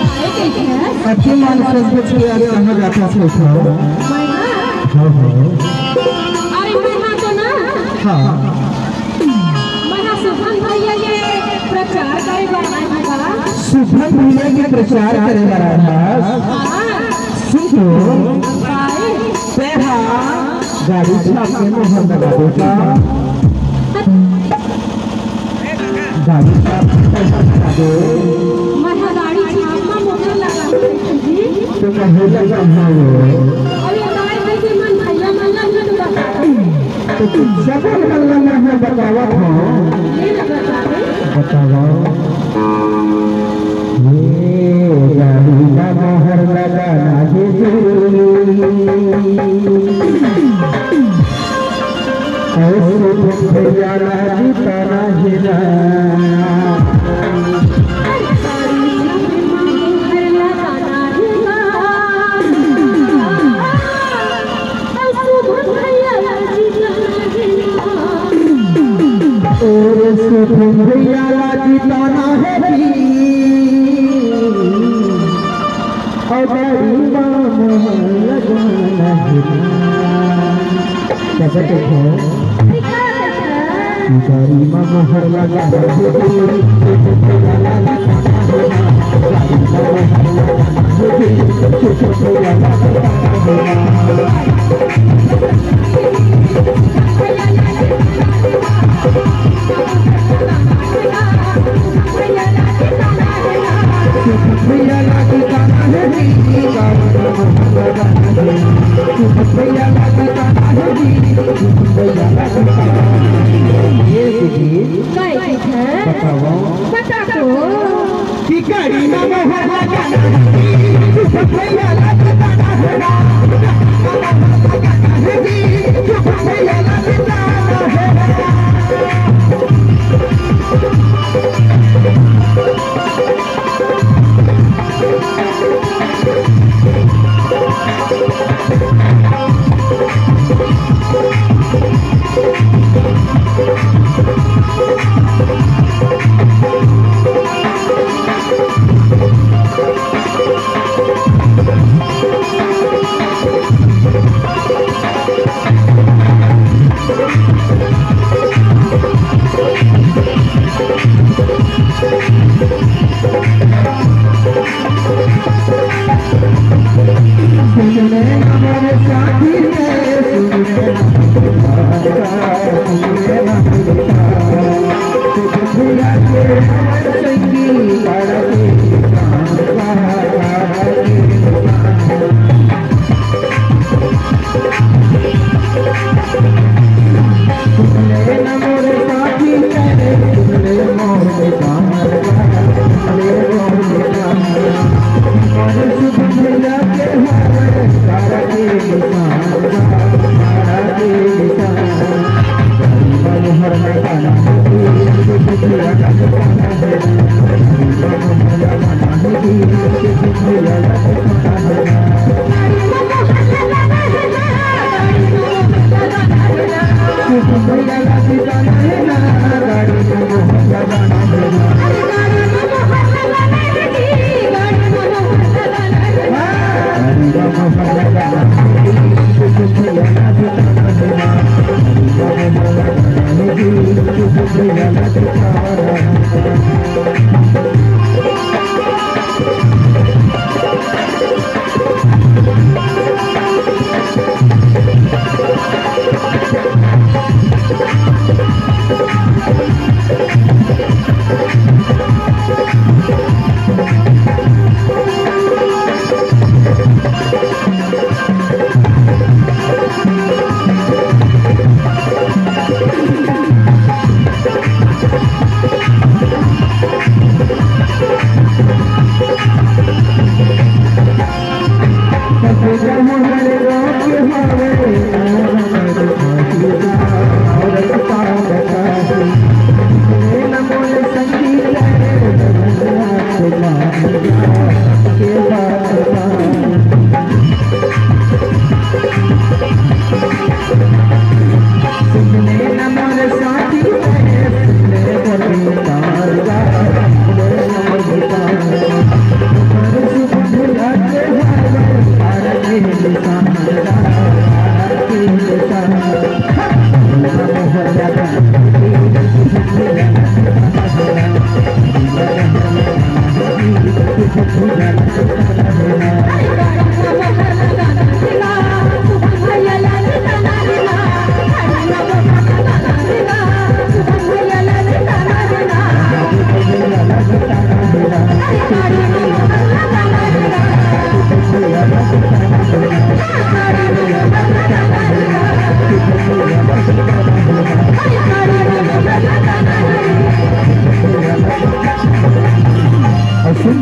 अच्छी मान फेसबुक पे यार कहाँ जाता है इसको? हाँ अरे मैं हाँ तो ना हाँ मैं सुभन भैया के प्रचार करे बना है सुभन भैया के प्रचार करे बना है सुनो पेहा गाड़ी छाप के मोहर लगा देगा गाड़ी छाप लगा दे मैं गाड़ी छाप में मोहर लगा जी तो कहे लगा है अरे गाड़ी कैसे मन भैया मल्ला ने तो बता तो सब मल्ला ने बतावा था ये लगा बतावा ये गाड़ी का मोहर लगाना ऐसे भैया जीताना हिला भैया जीताना है कैसे देखो गाड़ी में मोहर लगा गाड़ी में मोहर लगाना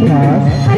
बस